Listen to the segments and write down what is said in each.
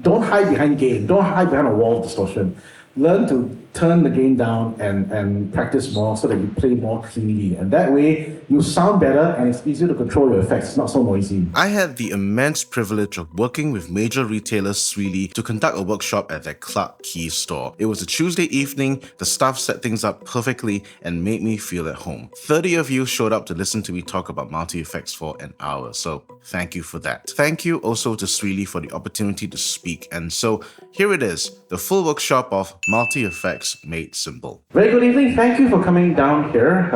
Don't hide behind gain. Don't hide behind a wall of distortion. Learn to turn the gain down and practice more so that you play more cleanly. And that way, you sound better and it's easier to control your effects. It's not so noisy. I had the immense privilege of working with major retailer Swee Lee to conduct a workshop at their Clark Quay store. It was a Tuesday evening, the staff set things up perfectly and made me feel at home. 30 of you showed up to listen to me talk about multi-effects for an hour, so thank you for that. Thank you also to Swee Lee for the opportunity to speak, and so here it is, the full workshop of multi-effects made simple. Very good evening. Thank you for coming down here.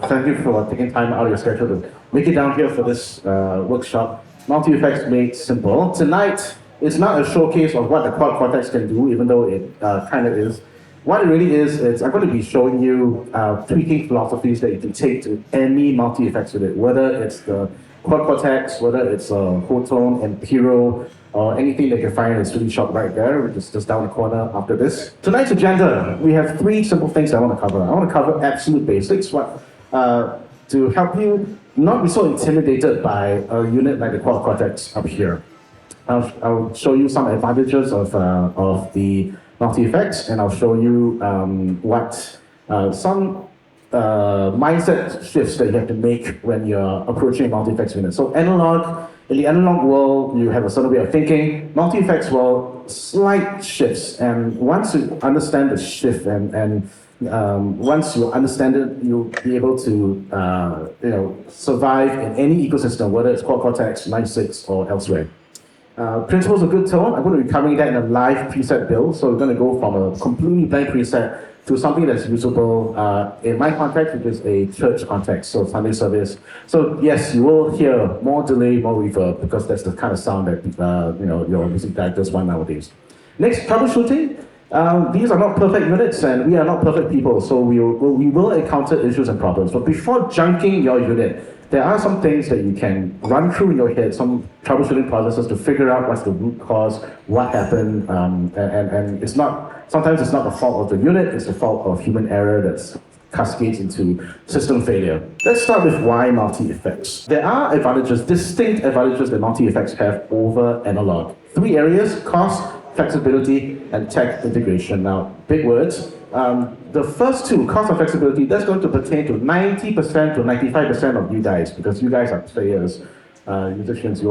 Thank you for taking time out of your schedule to make it down here for this workshop, Multi-Effects Made Simple. Tonight is not a showcase of what the Quad Cortex can do, even though it kind of is. What it really is I'm going to be showing you tweaking philosophies that you can take to any multi-effects with it, whether it's the Quad Cortex, whether it's Hotone and Piro, or anything that you can find in the Swee Lee shop right there, which is just down the corner after this. Tonight's agenda, we have three simple things I want to cover. I want to cover absolute basics, to help you not be so intimidated by a unit like the Quad Cortex up here. I'll show you some advantages of the multi-effects, and I'll show you some mindset shifts that you have to make when you're approaching a multi-effects unit. So in the analog world, you have a certain way of thinking. Multi-effects world, slight shifts, and once you understand the shift and once you understand it, you'll be able to survive in any ecosystem, whether it's Quad Cortex, 96, or elsewhere. Principles of good tone, I'm going to be covering that in a live preset build. So we're going to go from a completely blank preset to something that's usable in my context, which is a church context, so Sunday service. So yes, you will hear more delay, more reverb, because that's the kind of sound that your music directors want nowadays. Next, troubleshooting. These are not perfect units, and we are not perfect people, so we will encounter issues and problems. But before junking your unit, there are some things that you can run through in your head, some troubleshooting processes to figure out what's the root cause, what happened, and sometimes it's not the fault of the unit, it's the fault of human error that cascades into system failure. Let's start with why multi-effects. There are distinct advantages that multi-effects have over analog. Three areas: cost, flexibility, and tech integration. Now, big words. The first two, cost and flexibility, that's going to pertain to 90% to 95% of you guys, because you guys are players, musicians, you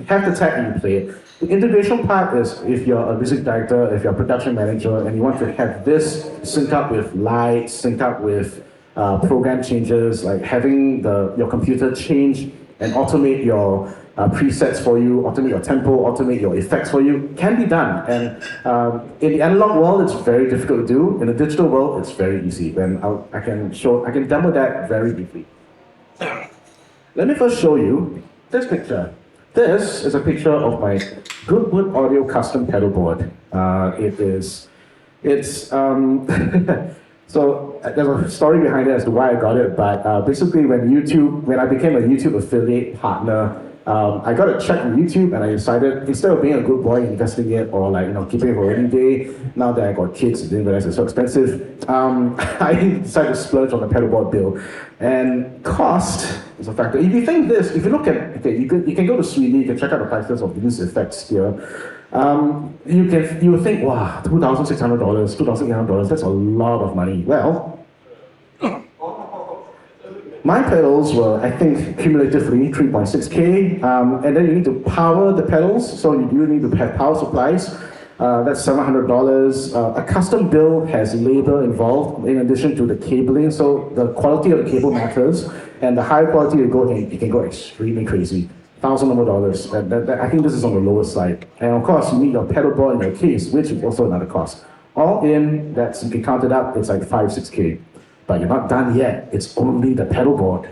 have the tech and you play it. The integration part is if you're a music director, if you're a production manager, and you want to have this sync up with lights, sync up with program changes, like having your computer change and automate your presets for you, automate your tempo, automate your effects for you, can be done. And in the analog world, it's very difficult to do. In the digital world, it's very easy. And I can demo that very briefly. Let me first show you this picture. This is a picture of my Goodwood Audio custom pedal board. So there's a story behind it as to why I got it, but basically when I became a YouTube affiliate partner, I got a check from YouTube and I decided, instead of being a good boy investing it or keeping it for a rainy day, now that I got kids, I didn't realize it's so expensive, I decided to splurge on the pedalboard bill. And cost is a factor. If you look at, you can go to Swee Lee, you can check out the prices of these effects here. You would think, wow, $2,600, $2,800, that's a lot of money. Well, my pedals were, I think, cumulatively 3.6K, and then you need to power the pedals, so you do need to have power supplies. That's $700. A custom build has labor involved in addition to the cabling, so the quality of the cable matters, and the higher quality you can go extremely crazy. $1,000 more. I think this is on the lower side. And of course, you need your pedal board in your case, which is also another cost. All in, you can count it up, it's like 5-6K. But you're not done yet, it's only the pedal board.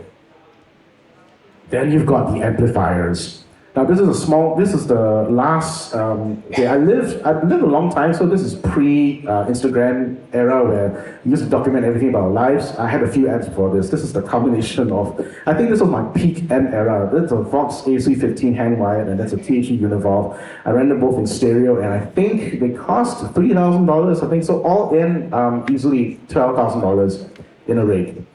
Then you've got the amplifiers. Now this is the last, I've lived a long time, so this is pre-Instagram era where we used to document everything about our lives. I had a few amps before this. This is the combination of, I think this was my peak amp era. That's a Vox AC15 hand-wired, and that's a THE Univolve. I ran them both in stereo, and I think they cost $3,000, I think, so all in, easily $12,000 in a rig.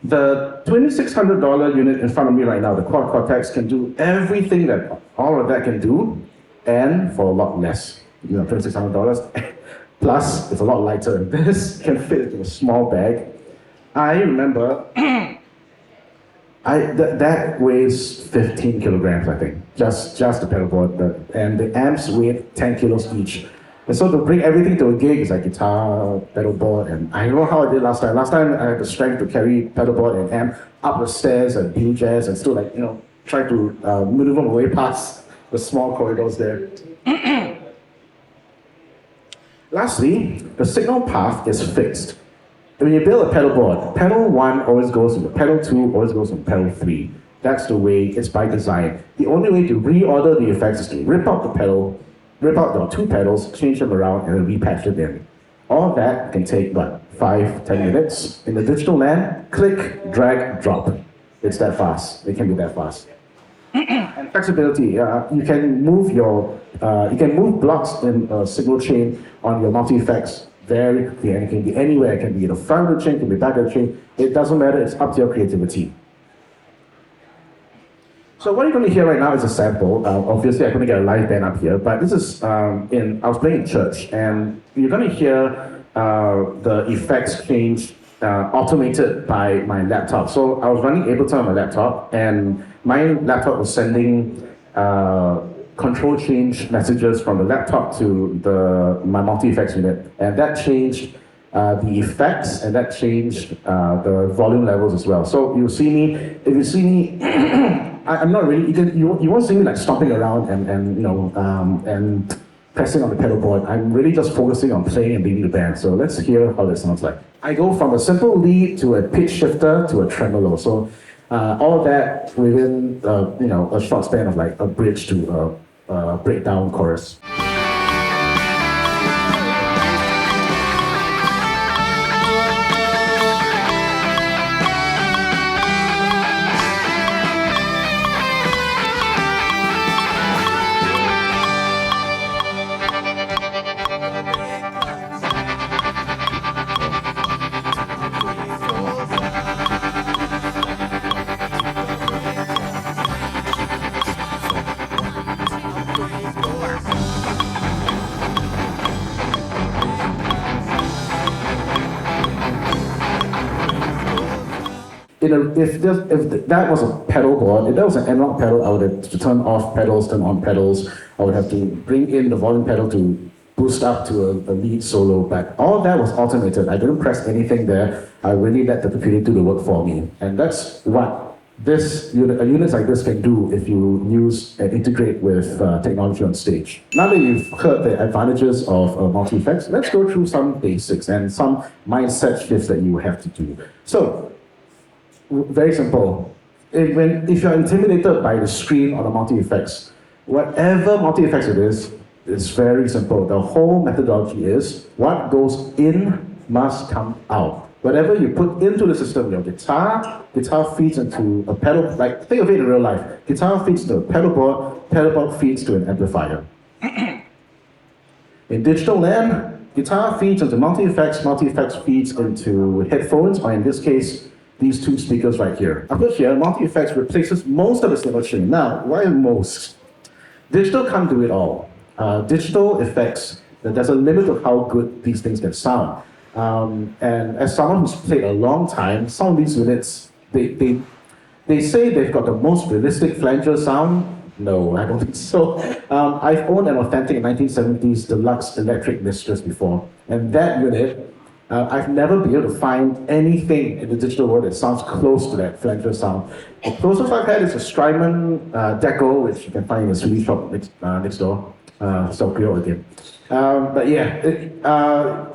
The $2,600 unit in front of me right now, the Quad Cortex, can do everything that all of that can do, and for a lot less. $2,600. Plus, it's a lot lighter, and this can fit into a small bag. I remember that weighs 15 kilograms, I think, just the pedal board, and the amps weigh 10 kilos each. And so to bring everything to a gig is like guitar, pedal board, and I don't know how I did last time. Last time I had the strength to carry pedal board and amp up the stairs at Blue Jazz and still try to maneuver my way past the small corridors there. Lastly, the signal path is fixed. When you build a pedal board, pedal 1 always goes into pedal 2, always goes into pedal 3. That's the way it's by design. The only way to reorder the effects is to rip out the 2 pedals, change them around, and then repatch it in. All that can take, 5-10 minutes. In the digital land, click, drag, drop. It's that fast. It can be that fast. And flexibility, you can move blocks in a signal chain on your multi-effects very quickly, and it can be anywhere. It can be in the front of the chain, it can be back of the chain. It doesn't matter, it's up to your creativity. So what you're going to hear right now is a sample. Obviously, I couldn't get a live band up here, but this is I was playing in church, and you're going to hear the effects change automated by my laptop. So I was running Ableton on my laptop, and my laptop was sending control change messages from the laptop to my multi-effects unit, and that changed the effects, and that changed the volume levels as well. So if you see me, I'm not really, you won't see me like stomping around and pressing on the pedal board. I'm really just focusing on playing and leading the band. So let's hear how this sounds like. I go from a simple lead to a pitch shifter to a tremolo. So all that within a short span of like a bridge to a breakdown chorus. If that was a pedal board, if that was an analog pedal, I would have to turn off pedals, turn on pedals. I would have to bring in the volume pedal to boost up to a lead solo. But all that was automated. I didn't press anything there. I really let the computer do the work for me. And that's what units like this can do if you use and integrate with technology on stage. Now that you've heard the advantages of multi-effects, let's go through some basics and some mindset shifts that you have to do. So, very simple. If you're intimidated by the screen on the multi-effects, whatever multi-effects it is, it's very simple. The whole methodology is what goes in must come out. Whatever you put into the system, your guitar feeds into a pedal, like think of it in real life. Guitar feeds to a pedal board feeds to an amplifier. In digital land, guitar feeds into multi-effects feeds into headphones, or in this case, these 2 speakers right here. Up here, multi-effects replaces most of the signal chain. Now, why most? Digital can't do it all. Digital effects, there's a limit of how good these things can sound. And as someone who's played a long time, some of these units, they say they've got the most realistic flanger sound. No, I don't think so. I've owned an authentic 1970s deluxe electric Mistress before, and that unit, I've never been able to find anything in the digital world that sounds close to that flanger sound. The closest I've had is a Strymon Deco, which you can find in the Swee Lee shop next door. So Grill again. But yeah,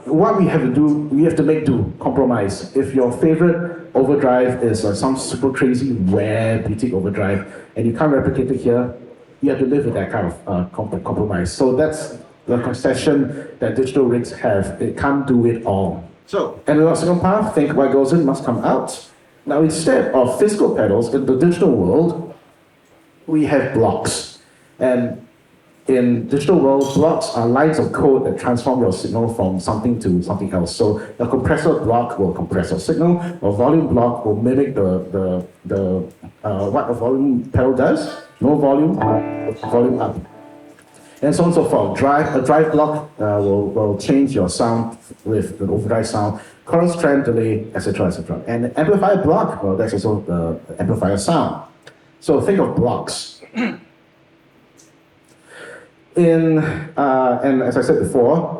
what we have to make do, compromise. If your favorite overdrive is some super crazy, rare boutique overdrive, and you can't replicate it here, you have to live with that kind of compromise. So that's the concession that digital rigs have. It can't do it all. So, analog signal path, think what goes in must come out. Now, instead of physical pedals, in the digital world, we have blocks. And in digital world, blocks are lines of code that transform your signal from something to something else. So a compressor block will compress your signal, a volume block will mimic what a volume pedal does, No volume, volume up. And so on and so forth. A drive block will change your sound with an overdrive sound, chorus trend, delay, etc., etc. And an amplifier block, well, that's also the amplifier sound. So think of blocks. And as I said before,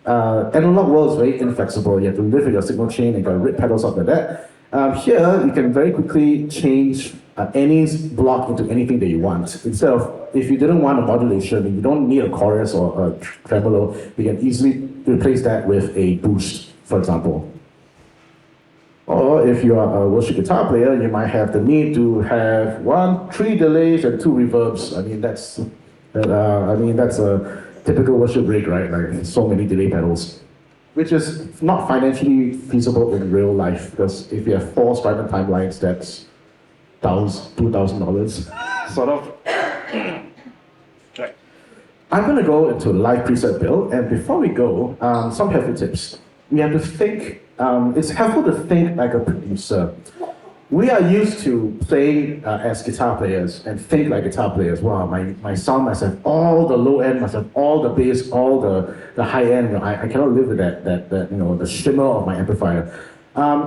analog world is very inflexible. You have to live with your signal chain and you got to rip pedals up like that. Here, you can very quickly change any block into anything that you want. Instead of, if you didn't want a modulation, you don't need a chorus or a tremolo, you can easily replace that with a boost, for example. Or if you are a worship guitar player, you might have the need to have 3 delays and 2 reverbs. I mean, that's a typical worship rig, right? Like so many delay pedals, which is not financially feasible in real life, because if you have 4 Strymon timelines, that's $2,000, sort of. Right. I'm going to go into a live preset build, and before we go, some helpful tips. We have to think. It's helpful to think like a producer. We are used to playing as guitar players and think like guitar players. Wow, my sound must have all the low end, must have all the bass, all the high end. I cannot live with that the shimmer of my amplifier.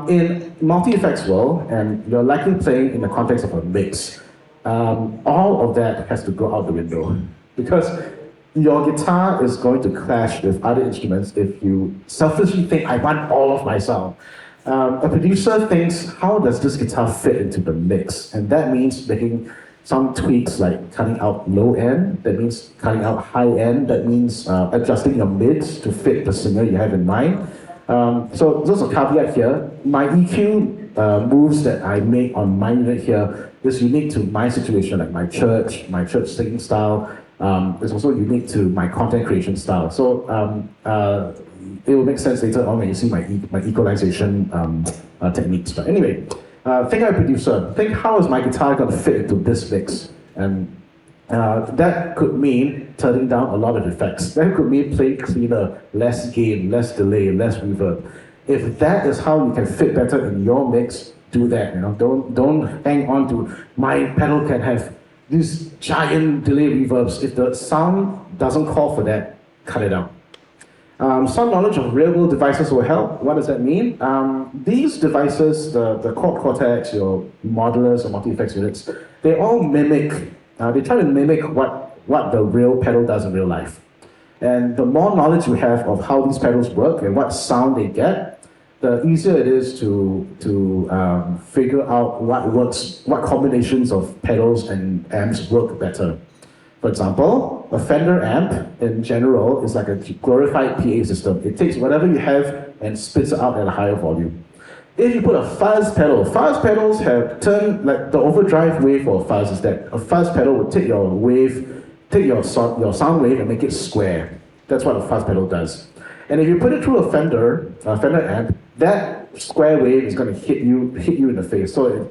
In multi-effects world, and you're likely playing in the context of a mix, all of that has to go out the window, because your guitar is going to clash with other instruments if you selfishly think, I want all of my sound. A producer thinks, how does this guitar fit into the mix? And that means making some tweaks like cutting out low end, that means cutting out high end, that means adjusting your mids to fit the singer you have in mind. So there's a caveat here. My EQ moves that I make on my unit here is unique to my situation, like my church singing style. It's also unique to my content creation style. So it will make sense later on when you see my equalization techniques. But anyway, think I'm a producer. Think, how is my guitar going to fit into this mix? And that could mean turning down a lot of effects. That could mean playing cleaner, less gain, less delay, less reverb. If that is how you can fit better in your mix, do that. Don't hang on to my pedal can have these giant delay reverbs. If the sound doesn't call for that, cut it out. Some knowledge of real-world devices will help. What does that mean? These devices, the Quad Cortex, your modulars or multi-effects units, they all mimic, they try to mimic what the real pedal does in real life. And the more knowledge you have of how these pedals work and what sound they get, the easier it is to figure out what works, what combinations of pedals and amps work better. For example, a Fender amp in general is like a glorified PA system. It takes whatever you have and spits it out at a higher volume. If you put a fuzz pedals have turned, like the overdrive wave for a fuzz is that a fuzz pedal would take your sound wave and make it square. That's what a fuzz pedal does. And if you put it through a Fender amp, that square wave is going to hit you in the face. So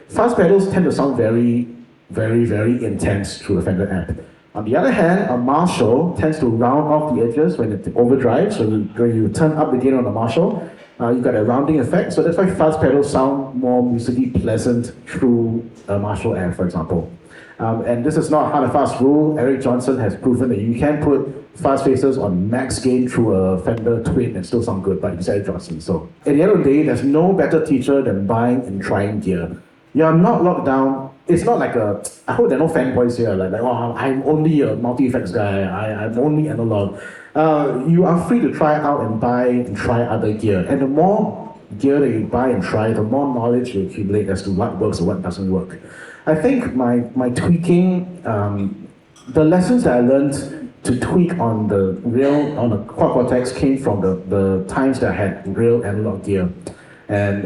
fuzz pedals tend to sound very, very, very intense through a Fender amp. On the other hand, a Marshall tends to round off the edges when it overdrives. So when you turn up the gain on a Marshall, you've got a rounding effect. So that's why fuzz pedals sound more musically pleasant through a Marshall amp, for example. And this is not hard and fast rule. Eric Johnson has proven that you can put fuzz faces on max gain through a Fender Twin and still sound good, but it's Eric Johnson. So at the end of the day, there's no better teacher than buying and trying gear. You're not locked down. It's not like I hope there are no fanboys here, like oh, I'm only a multi-effects guy, I'm only analog. You are free to try out and buy and try other gear. And the more gear that you buy and try, the more knowledge you accumulate as to what works and what doesn't work. I think my tweaking, the lessons that I learned to tweak on the Quad Cortex came from the times that I had real analog gear. And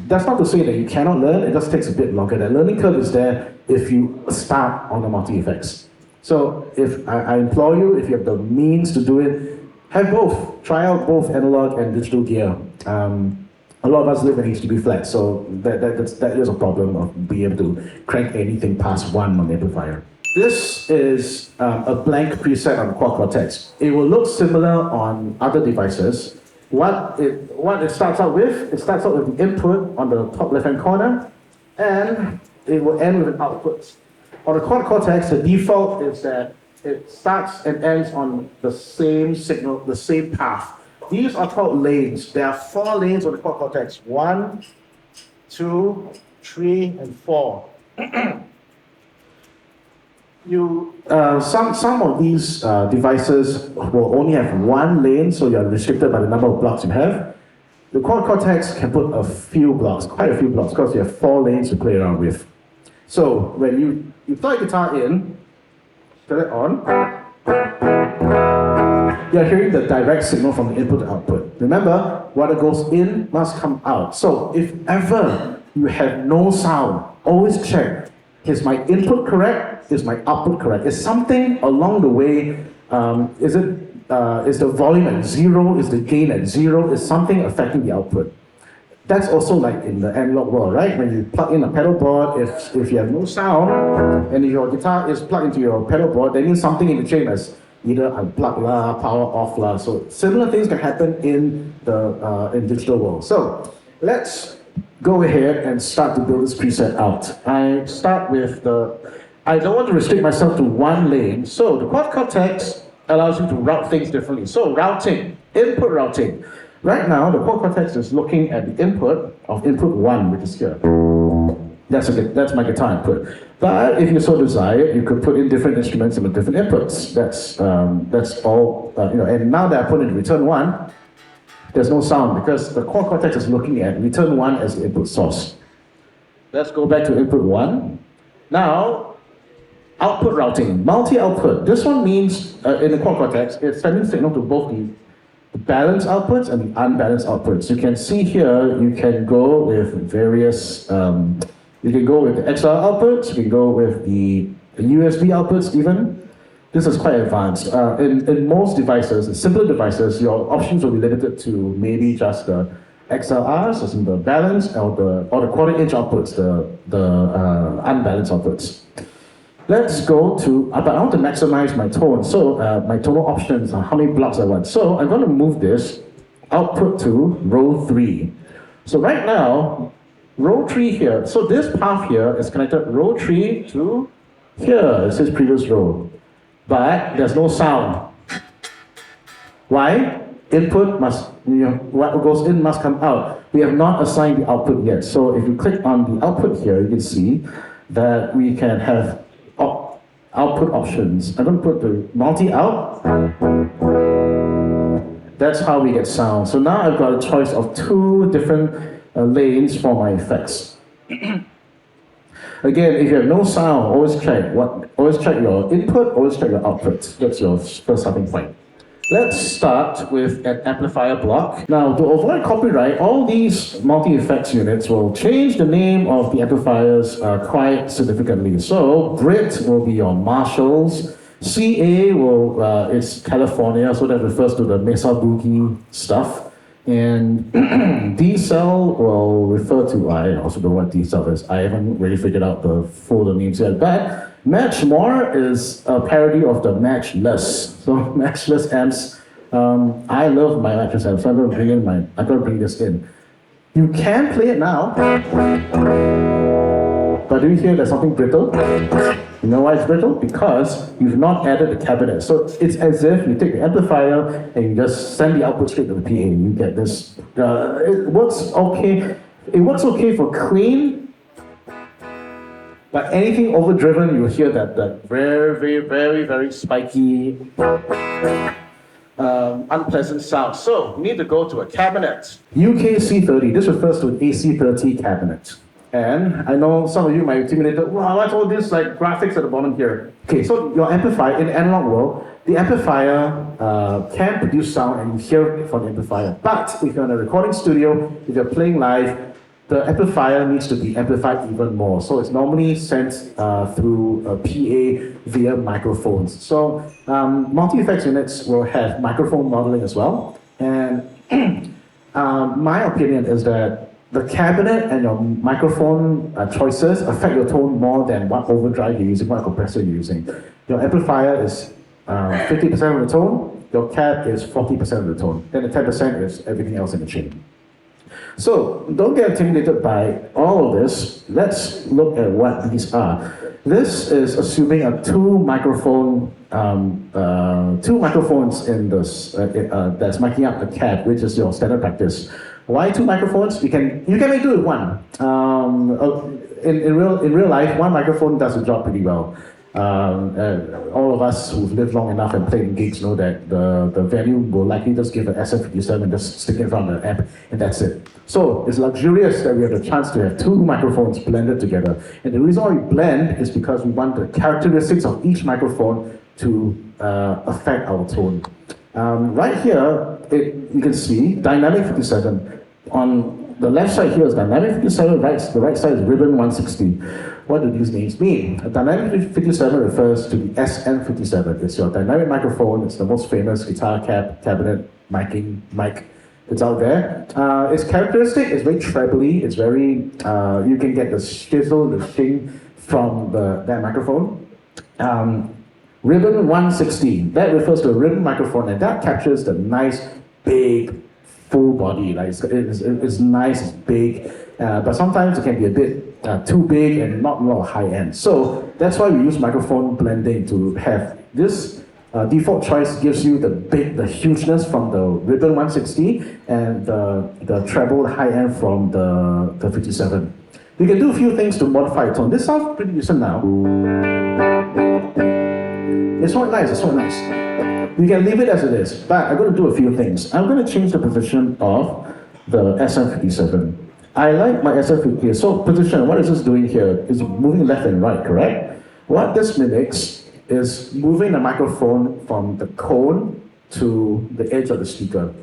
that's not to say that you cannot learn, it just takes a bit longer. The learning curve is there if you start on the multi-effects. So if I implore you, if you have the means to do it, have both. Try out both analog and digital gear. A lot of us live in HDB flats, so that is a problem of being able to crank anything past 1 on the amplifier. This is a blank preset on Quad Cortex. It will look similar on other devices. What it starts out with, the input on the top left-hand corner, and it will end with an output. On the Quad Cortex, the default is that it starts and ends on the same signal, the same path. These are called lanes. There are 4 lanes on the Quad Cortex. 1, 2, 3, and 4. Some of these devices will only have 1 lane, so you're restricted by the number of blocks you have. The Quad Cortex can put a few blocks, quite a few blocks, because you have 4 lanes to play around with. So when you plug the guitar in, turn it on, you're hearing the direct signal from the input to output. Remember, what goes in must come out. So if ever you have no sound, always check, is my input correct? Is my output correct? Is something along the way, is the volume at 0? Is the gain at 0? Is something affecting the output? That's also like in the analog world, right? When you plug in a pedal board, if you have no sound, and if your guitar is plugged into your pedal board, that means something in the chain is either unplugged lah, power off lah. So similar things can happen in the digital world. So let's go ahead and start to build this preset out. I start with I don't want to restrict myself to 1 lane. So the Quad Cortex allows you to route things differently. So routing, input routing. Right now, the Quad Cortex is looking at the input of input 1, which is here. That's my guitar input. But if you so desire, you could put in different instruments and with different inputs. That's all, and now that I put in return 1, there's no sound because the Quad Cortex is looking at return 1 as the input source. Let's go back to input 1. Now, output routing, multi-output. This one means, in the Quad Cortex, it's sending signal to both the balanced outputs and the unbalanced outputs. You can see here, you can go with various, you can go with the XLR outputs, you can go with the USB outputs even. This is quite advanced. In most devices, simpler devices, your options will be limited to maybe just the XLRs, as in the balanced, or the quarter-inch outputs, the unbalanced outputs. Let's go to, but I want to maximize my tone. So my tonal options are how many blocks I want. So I'm going to move this output to row 3. So right now, row 3 here. So this path here is connected row 3 to here. It says previous row. But there's no sound. Why? Input must, what goes in must come out. We have not assigned the output yet. So if you click on the output here, you can see that we can have output options. I'm going to put the multi-out. That's how we get sound. So now I've got a choice of 2 different lanes for my effects. Again, if you have no sound, always check your input, always check your output. That's your first starting point. Let's start with an amplifier block. Now, to avoid copyright, all these multi-effects units will change the name of the amplifiers quite significantly. So, Brit will be your Marshalls. CA is California, so that refers to the Mesa Boogie stuff. And D-Cell will refer to, I also don't know what D-Cell is. I haven't really figured out the full names yet. But Match More is a parody of the Matchless. So Matchless amps. I love my Matchless amps, so I'm going to bring this in. You can play it now. But do you hear there's something brittle? You know why it's brittle? Because you've not added the cabinet. So it's as if you take the amplifier and you just send the output straight to the PA. You get this. It works okay. It works okay for clean, but anything overdriven, you'll hear that very, very, very, very spiky, unpleasant sound. So we need to go to a cabinet. UKC30. This refers to an AC30 cabinet. And I know some of you might be intimidated, wow, what's all this like graphics at the bottom here? Okay, so your amplifier, in the analog world, the amplifier can produce sound and you hear it from the amplifier. But if you're in a recording studio, if you're playing live, the amplifier needs to be amplified even more. So it's normally sent through a PA via microphones. So multi-effects units will have microphone modeling as well. And my opinion is that the cabinet and your microphone choices affect your tone more than what overdrive you're using, what compressor you're using. Your amplifier is 50% of the tone, your cab is 40% of the tone, then the 10% is everything else in the chain. So don't get intimidated by all of this. Let's look at what these are. This is assuming two microphones in this that's miking up the cab, which is your standard practice. Why two microphones? You can make do with one. In real life, one microphone does the job pretty well. All of us who've lived long enough and played in gigs know that the venue will likely just give an SM57 and just stick it in front of the amp, and that's it. So it's luxurious that we have the chance to have two microphones blended together. And the reason why we blend is because we want the characteristics of each microphone to affect our tone. Right here, you can see dynamic 57. On the left side here is dynamic 57, the right side is ribbon 160. What do these names mean? A dynamic 57 refers to the SM57. It's your dynamic microphone. It's the most famous guitar cabinet mic. It's out there. It's characteristic. It's very trebly. It's very. You can get the shizzle, the shing from that microphone. Ribbon 160. That refers to a ribbon microphone, and that captures the nice big full body. Like it's nice, it's big, but sometimes it can be a bit too big and not a lot of high end. So that's why we use microphone blending to have this. Default choice gives you the hugeness from the ribbon 160 and the treble high end from the 57. You can do a few things to modify the tone. This sounds pretty decent now. It's not nice, it's not nice. You can leave it as it is, but I'm going to do a few things. I'm going to change the position of the SM57. I like my SM57. So position, what is this doing here? It's moving left and right, correct? What this mimics is moving the microphone from the cone to the edge of the speaker.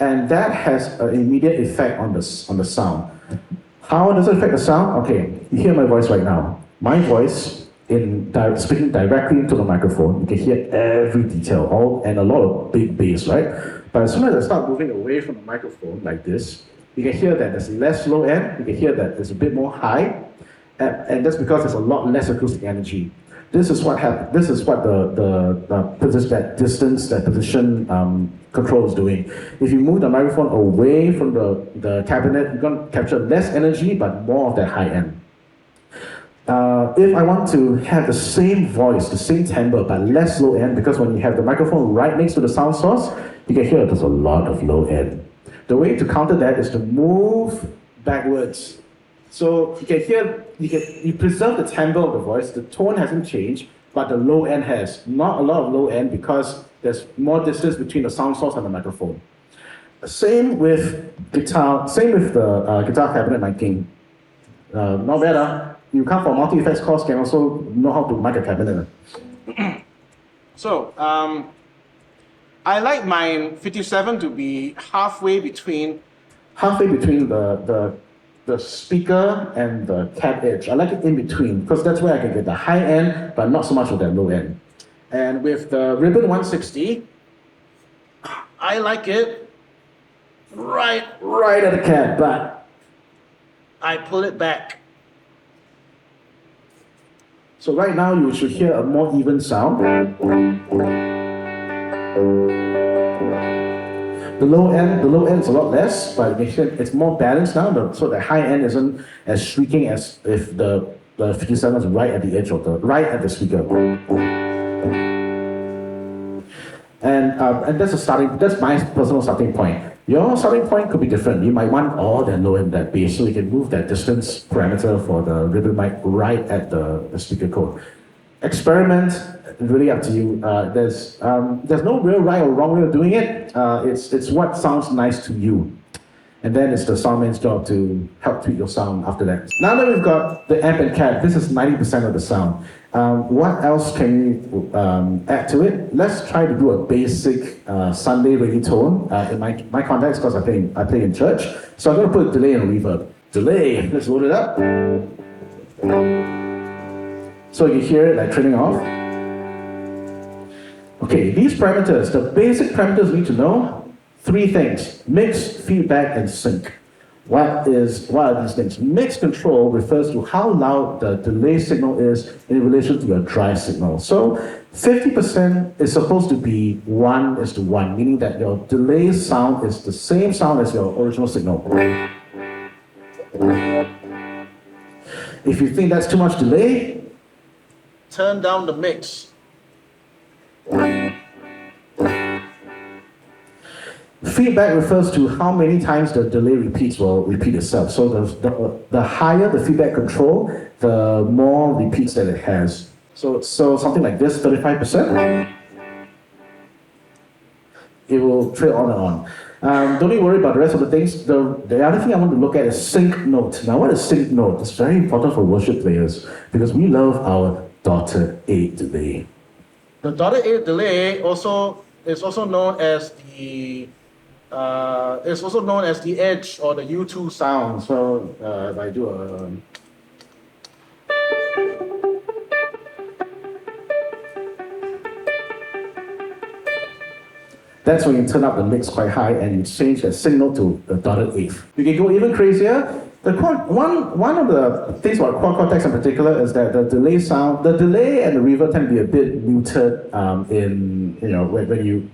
And that has an immediate effect on the sound. How does it affect the sound? Okay, you hear my voice right now. My voice, speaking directly into the microphone, you can hear every detail, and a lot of big bass, right? But as soon as I start moving away from the microphone like this, you can hear that there's less low end, you can hear that there's a bit more high, and that's because there's a lot less acoustic energy. This is what happens. This is what that position control is doing. If you move the microphone away from the cabinet, you're going to capture less energy, but more of that high end. If I want to have the same voice, the same timbre, but less low end, because when you have the microphone right next to the sound source, you can hear there's a lot of low end. The way to counter that is to move backwards. So you can hear, you preserve the timbre of the voice, the tone hasn't changed, but the low end has. Not a lot of low end because there's more distance between the sound source and the microphone. Same with guitar, same with the guitar cabinet miking. Not better. You come from multi-effects course, can also know how to mic a cabinet. So, I like my 57 to be halfway between the speaker and the cab edge. I like it in between because that's where I can get the high end, but not so much of that low end. And with the ribbon 160, I like it right at the cab, but I pull it back. So right now you should hear a more even sound. The low end is a lot less, but it's more balanced now. So the high end isn't as shrieking as if the 57 is right at the edge of right at the speaker. And that's my personal starting point. Your starting point could be different. You might want all that low end, that bass, so you can move that distance parameter for the ribbon mic right at the speaker code. Experiment, really up to you. There's no real right or wrong way of doing it. It's what sounds nice to you. And then it's the soundman's job to help tweak your sound after that. Now that we've got the amp and cab, this is 90% of the sound. What else can you add to it? Let's try to do a basic Sunday radio tone in my context, because I play in church. So I'm going to put a delay and a reverb. Delay, let's load it up. So you hear it like trailing off. Okay, these parameters, the basic parameters you need to know. 3 things: mix, feedback, and sync. What are these things? Mix control refers to how loud the delay signal is in relation to your drive signal. So 50% is supposed to be 1:1, meaning that your delay sound is the same sound as your original signal. If you think that's too much delay, turn down the mix. Feedback refers to how many times the delay repeats will repeat itself. So the higher the feedback control, the more repeats that it has. So something like this, 35%, it will trail on and on. Don't even worry about the rest of the things. The other thing I want to look at is sync note. Now, what is sync note? It's very important for worship players because we love our dotted 8 delay. The dotted 8 delay is also known as the edge or the U2 sound. So if I do a that's when you turn up the mix quite high and you change the signal to the dotted 8. You can go even crazier. One of the things about Quad Cortex in particular is that the delay and the reverb tend to be a bit muted when you,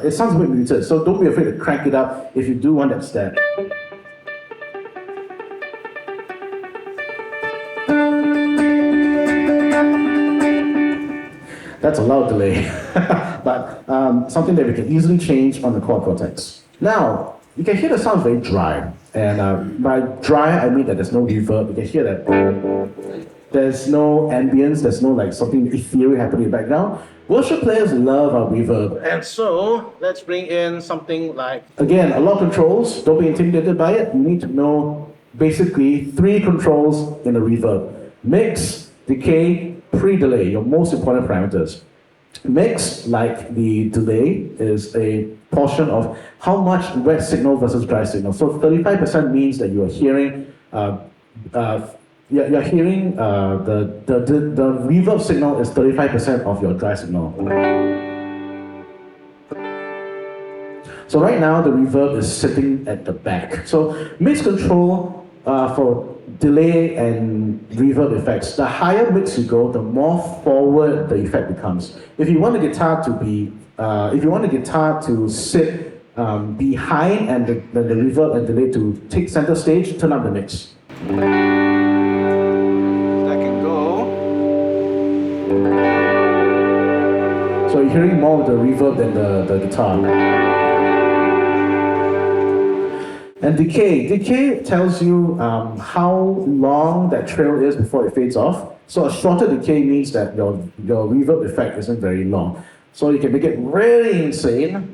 it sounds a bit muted, so don't be afraid to crank it up if you do want that step. That's a loud delay, but something that we can easily change on the Quad Cortex. Now, you can hear the sound very dry, and by dry I mean that there's no reverb. You can hear that there's no ambience, there's no like something ethereal happening in the background. Worship players love our reverb, and so let's bring in something like, again, a lot of controls. Don't be intimidated by it. You need to know basically 3 controls in a reverb: mix, decay, pre-delay, your most important parameters. Mix, like the delay, is a portion of how much wet signal versus dry signal. So 35% means that you are hearing you're hearing the reverb signal is 35% of your dry signal. So right now the reverb is sitting at the back. So mix control for delay and reverb effects. The higher mix you go, the more forward the effect becomes. If you want the guitar to sit behind and the reverb and delay to take center stage, turn up the mix. That can go. So you're hearing more of the reverb than the guitar. And decay tells you how long that trail is before it fades off. So a shorter decay means that your reverb effect isn't very long. So you can make it really insane.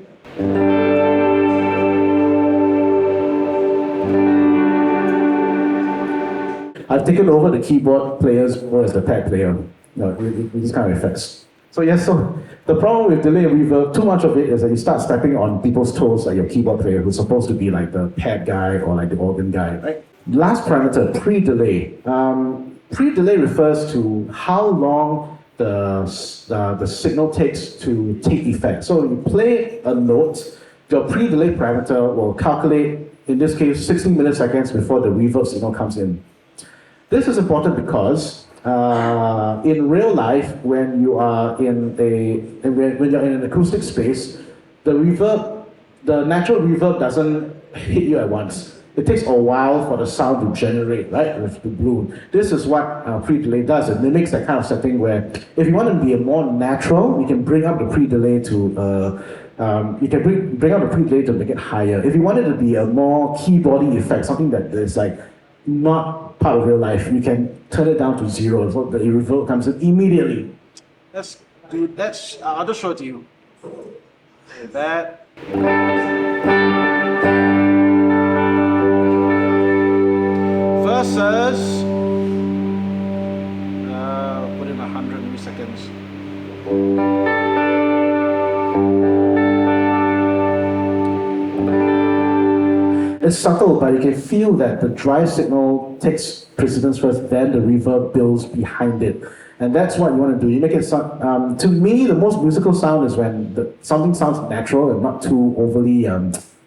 I've taken over the keyboard players more as the pad player with these kind of effects. So yes, so the problem with delay and reverb, too much of it is that you start stepping on people's toes, like your keyboard player who's supposed to be like the pad guy or like the organ guy, right? Last parameter, pre-delay. Pre-delay refers to how long the signal takes to take effect. So you play a note, your pre-delay parameter will calculate, in this case, 16 milliseconds before the reverb signal comes in. This is important because in real life, when you are when you're in an acoustic space, the natural reverb doesn't hit you at once. It takes a while for the sound to generate, right, with the bloom. This is what pre-delay does. It mimics that kind of setting where, if you want to be a more natural, you can bring up the pre-delay to bring up the pre-delay to make it higher. If you want it to be a more keyboardy effect, something that is like not part of real life, you can turn it down to 0, so the reverb comes in immediately. I'll just show it to you. Like that. Versus, put in 100 milliseconds. It's subtle, but you can feel that the dry signal takes precedence first, then the reverb builds behind it. And that's what you want to do. You make it sound, to me, the most musical sound is when something sounds natural and not too overly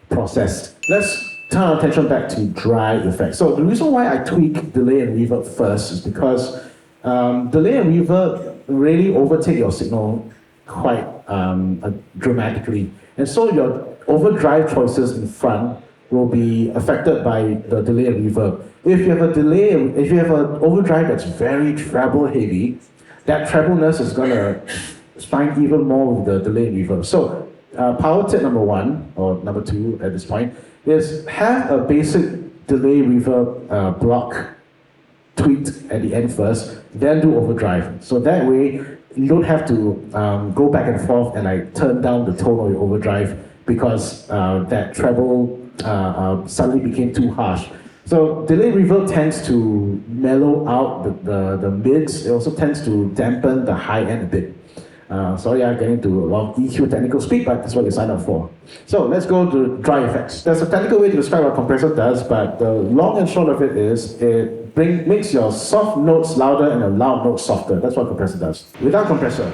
processed. Let's turn our attention back to dry effects. So the reason why I tweak delay and reverb first is because delay and reverb really overtake your signal quite dramatically. And so your overdrive choices in front will be affected by the delay and reverb. If you have an overdrive that's very treble heavy, that trebleness is going to shine even more with the delay and reverb. So power tip number 1, or number 2 at this point, is have a basic delay reverb block tweaked at the end first, then do overdrive. So that way, you don't have to go back and forth and like turn down the tone of your overdrive because that treble suddenly became too harsh. So delay reverb tends to mellow out the mids. It also tends to dampen the high end a bit. Sorry, I'm getting into a lot of EQ technical speak, but that's what you signed up for. So let's go to dry effects. There's a technical way to describe what a compressor does, but the long and short of it is it makes your soft notes louder and your loud notes softer. That's what a compressor does. Without compressor,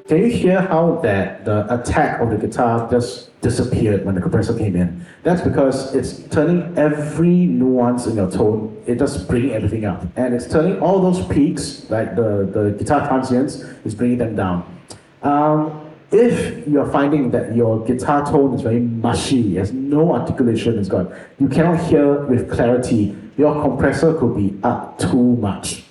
can you hear how the attack of the guitar just disappeared when the compressor came in? That's because it's turning every nuance in your tone, it's just bringing everything up. And it's turning all those peaks, like the guitar transients, it's bringing them down. If you're finding that your guitar tone is very mushy, has no articulation, you cannot hear with clarity, your compressor could be up too much.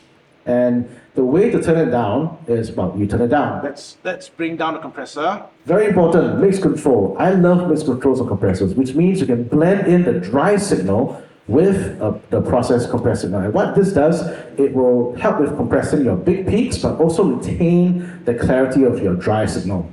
And the way to turn it down is, you turn it down. Let's bring down the compressor. Very important, mix control. I love mix controls on compressors, which means you can blend in the dry signal with the processed compressed signal. And what this does, it will help with compressing your big peaks, but also retain the clarity of your dry signal.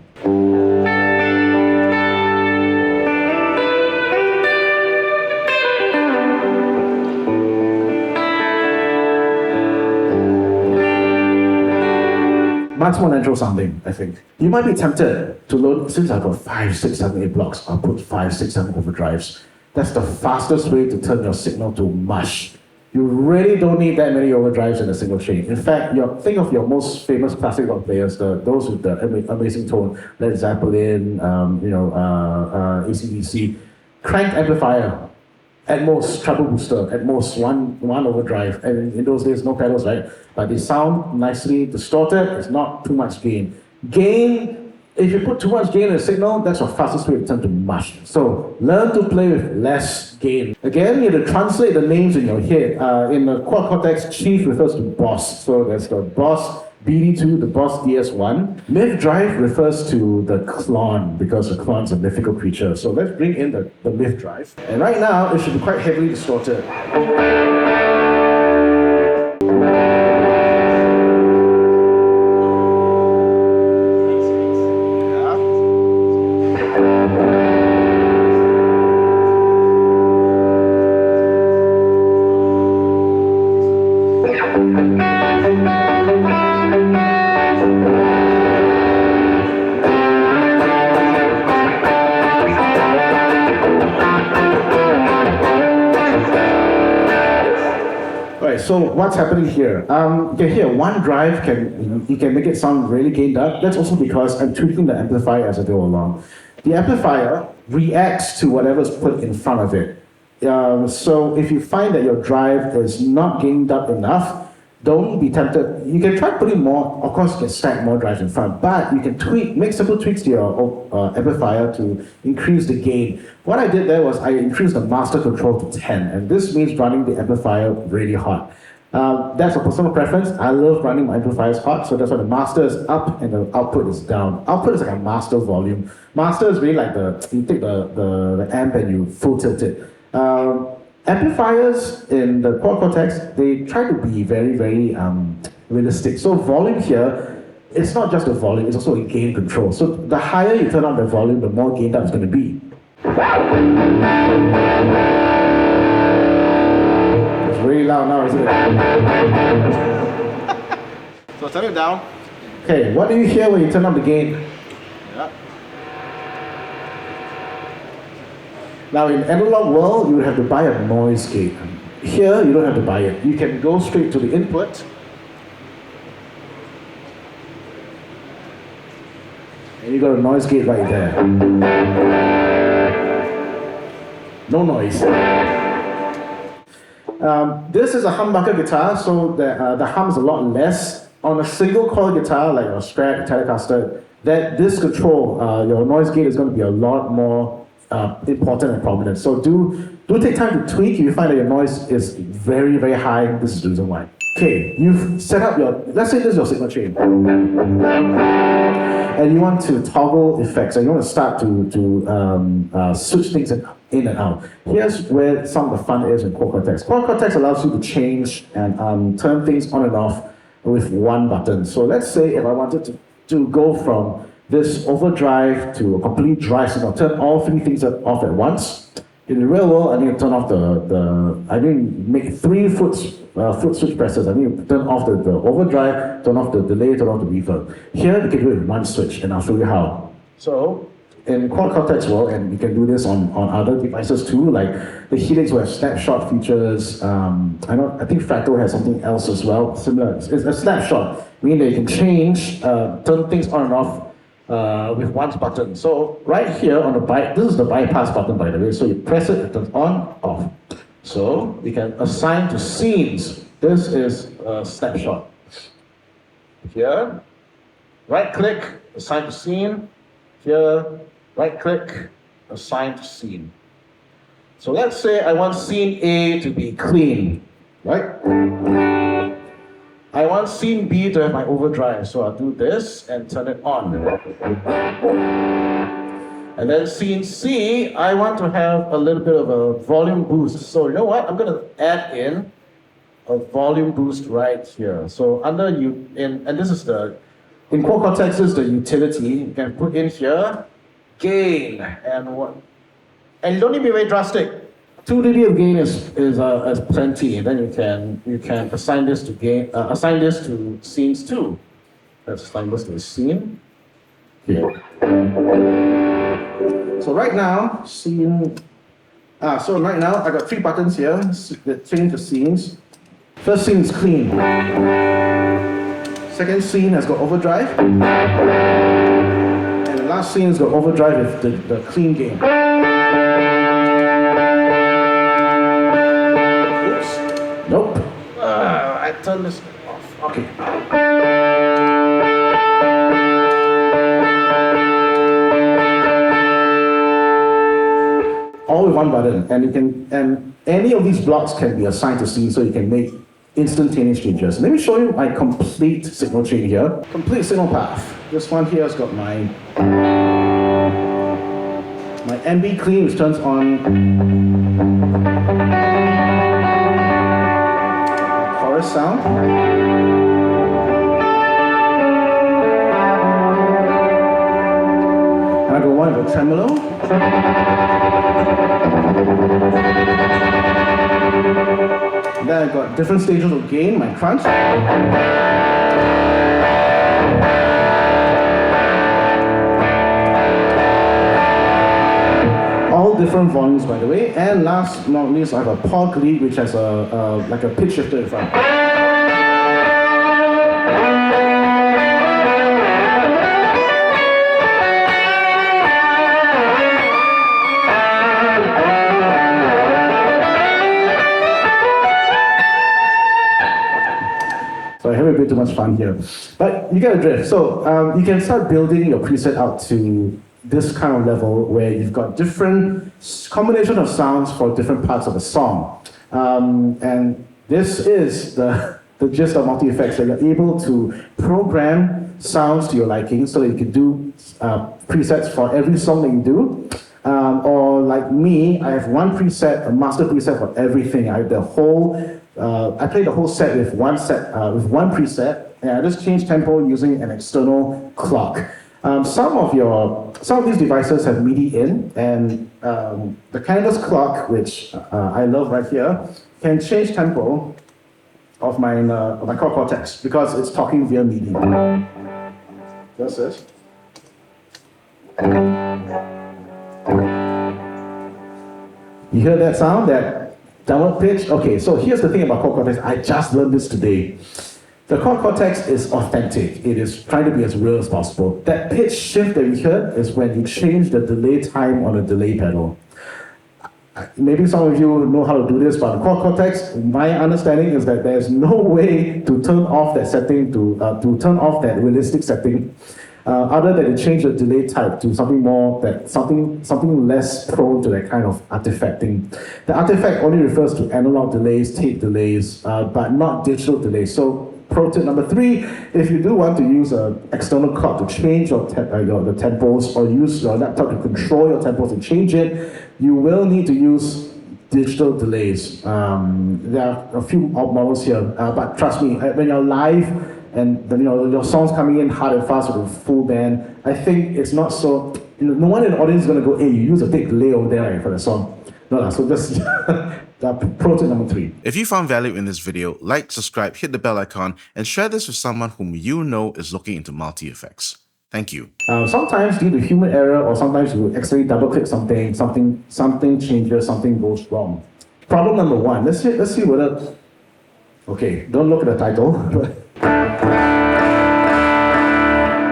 Much more natural sounding, I think. You might be tempted to load, since I've got 5, 6, 7, 8 blocks, I'll put 5, 6, 7 overdrives. That's the fastest way to turn your signal to mush. You really don't need that many overdrives in a single chain. In fact, think of your most famous classic rock players, those with the amazing tone, Led Zeppelin, AC/DC. Cranked amplifier, at most treble booster, at most one overdrive. And in those days, no pedals, right? But they sound nicely distorted. It's not too much gain. Gain, if you put too much gain in a signal, that's your fastest way to turn to mush. So learn to play with less gain. Again, you have to translate the names in your head. In the Quad Cortex, chief refers to boss. So there's the boss BD2, the boss DS1. Myth drive refers to the clone, because the clone's a mythical creature. So let's bring in the myth drive. And right now, it should be quite heavily distorted. So what's happening here? You can hear one drive, you can make it sound really gained up. That's also because I'm tweaking the amplifier as I go along. The amplifier reacts to whatever's put in front of it. So if you find that your drive is not gained up enough, don't be tempted. You can try putting more, of course you can stack more drives in front, but you can make simple tweaks to your amplifier to increase the gain. What I did there was I increased the master control to 10, and this means running the amplifier really hot. That's a personal preference. I love running my amplifiers hot, so that's why the master is up and the output is down. Output is like a master volume. Master is really like you take the amp and you full tilt it. Amplifiers in the Quad Cortex, they try to be very, very realistic. So volume here, it's not just the volume, it's also a gain control. So the higher you turn on the volume, the more gained up it's going to be. It's really loud now, isn't it? So turn it down. Okay, what do you hear when you turn up the gain? Yeah. Now in analog world, you would have to buy a noise gate. Here, you don't have to buy it. You can go straight to the input. And You got a noise gate right there. No noise. This is a humbucker guitar, so the hum is a lot less. On a single coil guitar, like a Strat, Telecaster, this control, your noise gate is going to be a lot more important and prominent. So do take time to tweak. If you find that your noise is very, very high, this is the reason why. Okay, you've set up let's say this is your signal chain. And you want to toggle effects, and you want to start to switch things in and out. Here's where some of the fun is in Quad Cortex. Quad Cortex allows you to change and turn things on and off with one button. So let's say if I wanted to go from this overdrive to a complete dry signal, turn all three things off at once. In the real world, I need to turn off I need to make 3 foot switch presses. I need to turn off the overdrive, turn off the delay, turn off the reverb. Here, you can do it with one switch, and I'll show you how. So, in Quad Cortex world, and you can do this on other devices too, like the Helix will have snapshot features. I think Fractal has something else as well, similar. It's a snapshot, meaning that you can change, turn things on and off with one button. So right here on this is the bypass button, by the way. So you press it, it turns on, off. So we can assign to scenes. This is a snapshot. Here, right click, assign to scene. Here, right click, assign to scene. So let's say I want scene A to be clean, right? I want scene B to have my overdrive, so I'll do this and turn it on. And then scene C, I want to have a little bit of a volume boost. So you know what? I'm going to add in a volume boost right here. So and this is in Quad Cortex is the utility. You can put in here gain and what? And you don't need to be very drastic. 2 dB of gain is plenty. And then you can assign this to gain. Assign this to scenes 2. Let's assign this to a scene. Here. So right now, I got 3 buttons here that change the scenes. First scene is clean. Second scene has got overdrive. And the last scene has got overdrive with the clean gain. Oops. Nope. I turned this off. Okay. All with one button, and any of these blocks can be assigned to scenes, so you can make instantaneous changes. Let me show you my complete signal chain here. Complete signal path. This one here has got my MB clean, which turns on chorus sound. And I go one with tremolo. Then I got different stages of gain, my crunch. All different volumes, by the way. And last but not least, I have a POG lead, which has like a pitch shifter in front. So I haven't been too much fun here. But you get a drift. So you can start building your preset out to this kind of level where you've got different combination of sounds for different parts of a song. And this is the gist of multi-effects, that you're able to program sounds to your liking so that you can do presets for every song that you do. Or like me, I have one preset, a master preset for everything. I play the whole set with one preset, and I just change tempo using an external clock. Some of these devices have MIDI in, and the Canada's clock, which I love right here, can change tempo of my Quad Cortex because it's talking via MIDI. Just this. You hear that sound? That downward pitch? Okay, so here's the thing about Quad Cortex. I just learned this today. The Quad Cortex is authentic. It is trying to be as real as possible. That pitch shift that we heard is when you change the delay time on the delay pedal. Maybe some of you know how to do this, but the Quad Cortex, my understanding is that there's no way to turn off that setting, to turn off that realistic setting, other than to change the delay type to something less prone to that kind of artifacting. The artifact only refers to analog delays, tape delays, but not digital delays. So, pro tip number 3, if you do want to use an external clock to change the tempos, or use your laptop to control your tempos and change it, you will need to use digital delays. There are a few models here, but trust me, when you're live and your song's coming in hard and fast with a full band, I think it's not so. No one in the audience is going to go, hey, you use a big delay over there for the song. No, so just pro tip number 3. If you found value in this video, like, subscribe, hit the bell icon, and share this with someone whom you know is looking into multi-effects. Thank you. Sometimes due to human error, or sometimes you accidentally double-click something changes, something goes wrong. Problem number 1. Let's see whether. Okay, don't look at the title.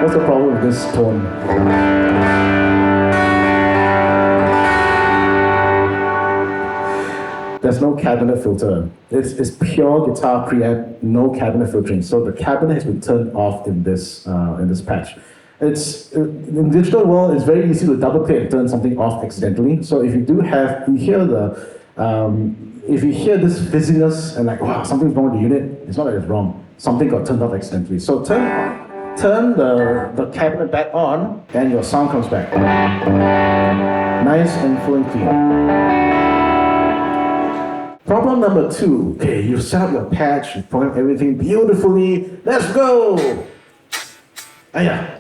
What's the problem with this tone? There's no cabinet filter. It's pure guitar preamp, no cabinet filtering. So the cabinet has been turned off in this patch. It's in digital world, it's very easy to double click and turn something off accidentally. So if you hear this fizziness and like, wow, something's wrong with the unit, it's not that it's wrong. Something got turned off accidentally. So turn the cabinet back on and your sound comes back. Nice and full and clean. Problem number 2, okay, you set up your patch, you program everything beautifully, let's go!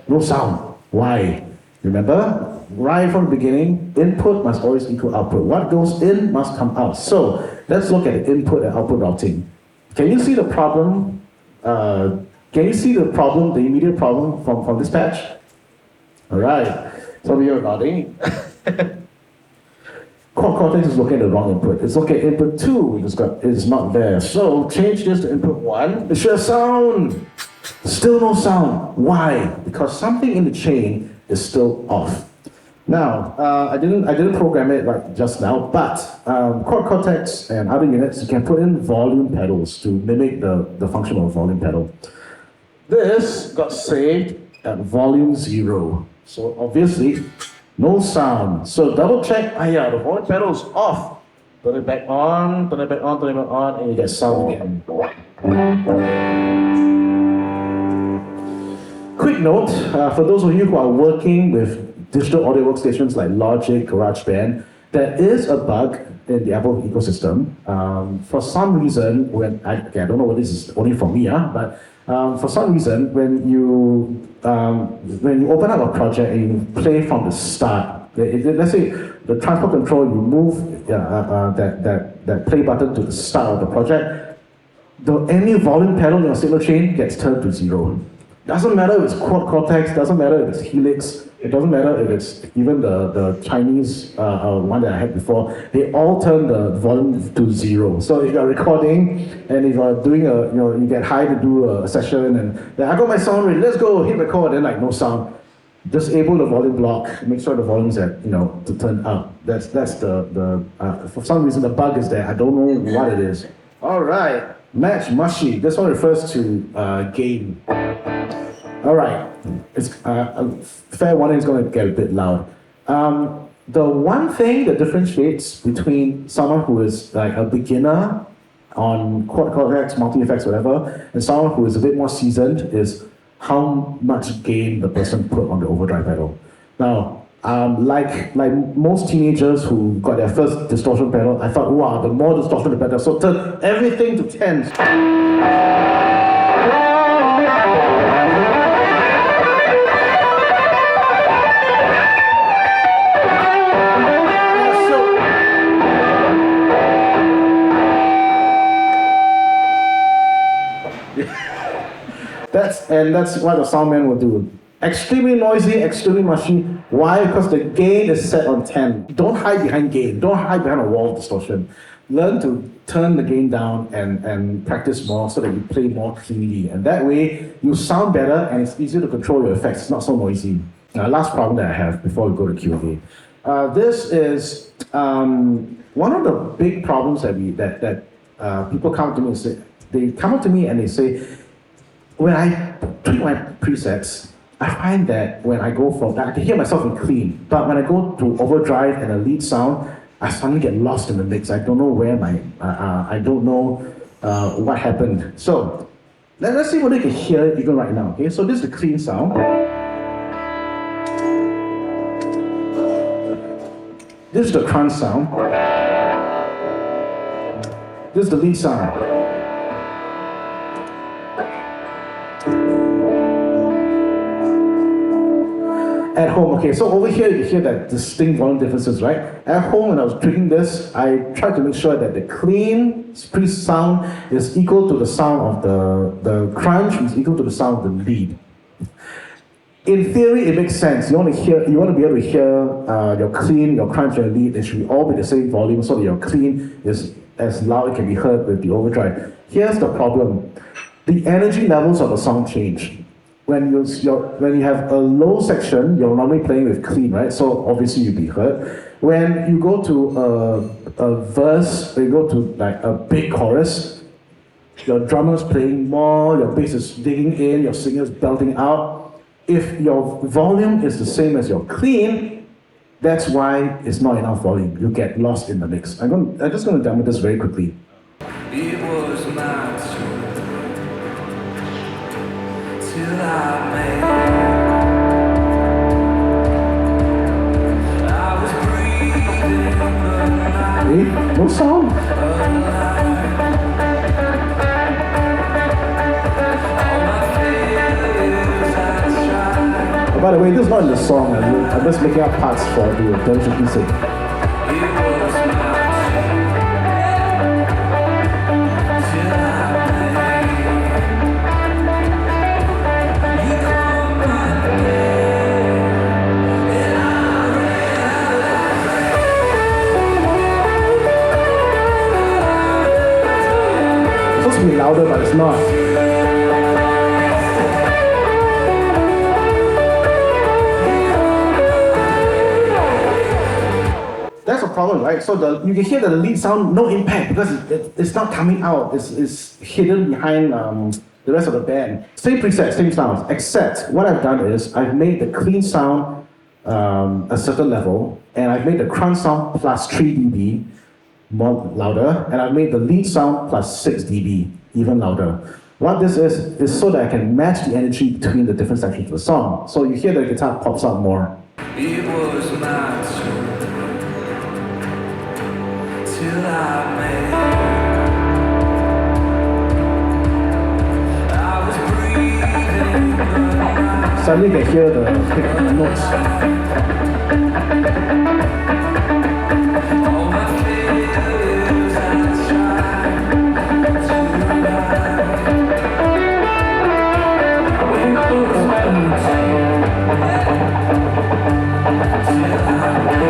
No sound. Why? Remember, right from the beginning, input must always equal output. What goes in must come out. So, let's look at the input and output routing. Can you see the problem? The immediate problem from this patch? Alright, some of you are nodding. Quad Cortex is looking at the wrong input. It's looking at input 2, it's not there. So change this to input 1. It should have sound. Still no sound. Why? Because something in the chain is still off. Now, I didn't program it like just now, but Quad Cortex and other units, you can put in volume pedals to mimic the function of a volume pedal. This got saved at volume 0. So obviously, no sound. So double check, the volume pedal is off. Turn it back on, and you get sound again. Quick note, for those of you who are working with digital audio workstations like Logic, GarageBand, there is a bug in the Apple ecosystem. For some reason, I don't know whether this is only for me, but for some reason, when you open up a project and you play from the start, let's say the transport control, you move that play button to the start of the project, any volume pedal in your signal chain gets turned to 0. Doesn't matter if it's Quad Cortex, doesn't matter if it's Helix, it doesn't matter if it's even the Chinese one that I had before, they all turn the volume to 0. So if you're recording and if you're doing you get hired to do a session and then I got my sound ready, let's go, hit record, then like no sound. Disable the volume block, make sure the volume's at, to turn up. That's for some reason the bug is there, I don't know what it is. Alright, match mushy, this one refers to gain. Alright, it's fair warning, it's going to get a bit loud. The one thing that differentiates between someone who is like a beginner on Quad Cortex, multi-effects, whatever, and someone who is a bit more seasoned is how much gain the person put on the overdrive pedal. Now, like most teenagers who got their first distortion pedal, I thought, wow, the more distortion the better, so turn everything to 10s. That's what the soundman will do. Extremely noisy, extremely mushy. Why? Because the gain is set on 10. Don't hide behind gain. Don't hide behind a wall of distortion. Learn to turn the gain down and practice more so that you play more cleanly. And that way, you sound better and it's easier to control your effects. It's not so noisy. Last problem that I have before we go to Q&A. This is one of the big problems that people come to me and say, they come up to me and they say, when I tweak my presets, I find that when I go from, I can hear myself in clean, but when I go to overdrive and a lead sound, I suddenly get lost in the mix. I don't know where I don't know what happened. So, let's see whether you can hear it even right now, okay? So this is the clean sound. This is the crunch sound. This is the lead sound. At home, okay, so over here you hear that distinct volume differences, right? At home, when I was tweaking this, I tried to make sure that the clean sound is equal to the sound of the crunch is equal to the sound of the lead. In theory, it makes sense. You want to be able to hear your clean, your crunch, and your lead. They should all be the same volume so that your clean is as loud as can be heard with the overdrive. Here's the problem: the energy levels of the song change. When you have a low section, you're normally playing with clean, right? So obviously you'll be heard. When you go to a verse, when you go to like a big chorus, your drummer's playing more, your bass is digging in, your singer's belting out. If your volume is the same as your clean, that's why it's not enough volume. You get lost in the mix. I'm just going to demo this very quickly. It was not true till I made I was breathing the night. No sound. By the way, this is not in the song. I'm just making up parts for the demonstration sake. It's supposed to be louder, but it's not. That's a problem, right? So you can hear the lead sound, no impact, because it's not coming out. It's hidden behind the rest of the band. Same preset, same sounds, except what I've done is I've made the clean sound a certain level, and I've made the crunch sound plus 3 dB more louder, and I've made the lead sound plus 6 dB even louder. What this is so that I can match the energy between the different sections of the song. So you hear the guitar pops out more. It was not true till I made I was breathing the night. Suddenly you can hear the pick notes. All my fears I tried to hide. It was not true till I made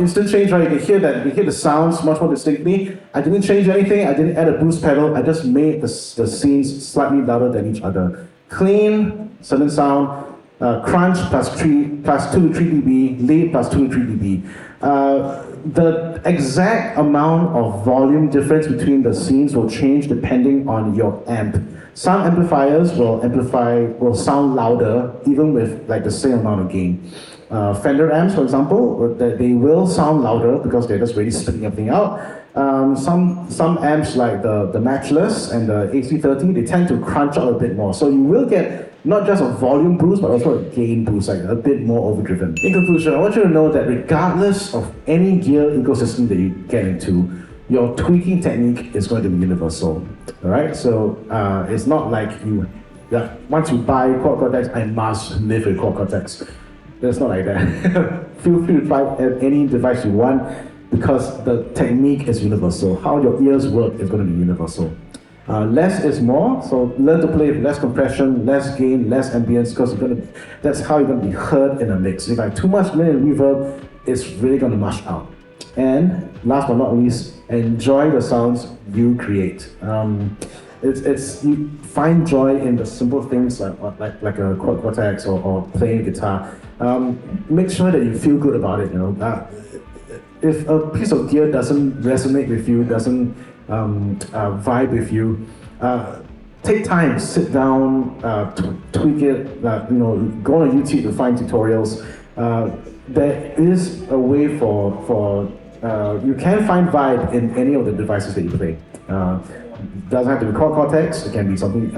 instant change, right? You can hear that. You can hear the sounds much more distinctly. I didn't change anything. I didn't add a boost pedal. I just made the scenes slightly louder than each other. Clean, certain sound. crunch plus 2 to 3 dB, lead plus 2 to 3 dB. The exact amount of volume difference between the scenes will change depending on your amp. Some amplifiers will sound louder even with like the same amount of gain. Fender amps, for example, they will sound louder because they're just really spitting everything out. Some amps like the Matchless and the AC30, they tend to crunch out a bit more. So you will get not just a volume boost, but also a gain boost, like a bit more overdriven. In conclusion, I want you to know that regardless of any gear ecosystem that you get into, your tweaking technique is going to be universal. All right, so it's not like once you buy Quad Cortex, I must live with Quad Cortex. It's not like that. Feel free to try any device you want because the technique is universal. How your ears work is going to be universal. Less is more, so learn to play with less compression, less gain, less ambience, because that's how you're going to be heard in a mix. If I have too much delay and reverb, it's really going to mush out. And last but not least, enjoy the sounds you create. You find joy in the simple things like a Quad Cortex or playing guitar. Make sure that you feel good about it. If a piece of gear doesn't resonate with you, doesn't vibe with you, take time, sit down, tweak it. Go on YouTube to find tutorials. There is a way for you can find vibe in any of the devices that you play. Doesn't have to be Quad Cortex. It can be something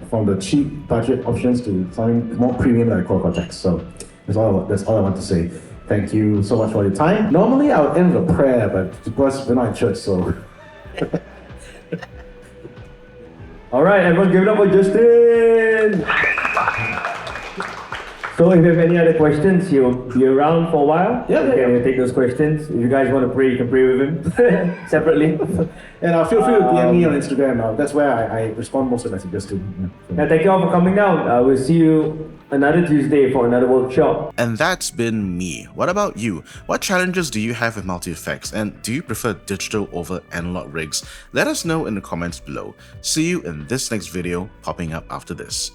from the cheap budget options to something more premium like Quad Cortex. So that's all I want to say. Thank you so much for your time. Normally I would end with a prayer, but of course we're not in church, so. All right, everyone, give it up for Justin. So if you have any other questions, he'll be around for a while. We'll take those questions. If you guys want to pray, you can pray with him separately. And feel free to DM me on Instagram. That's where I respond most of the messages to. And thank you all for coming down. We'll see you another Tuesday for another workshop. And that's been me. What about you? What challenges do you have with multi-effects, and do you prefer digital over analog rigs? Let us know in the comments below. See you in this next video popping up after this.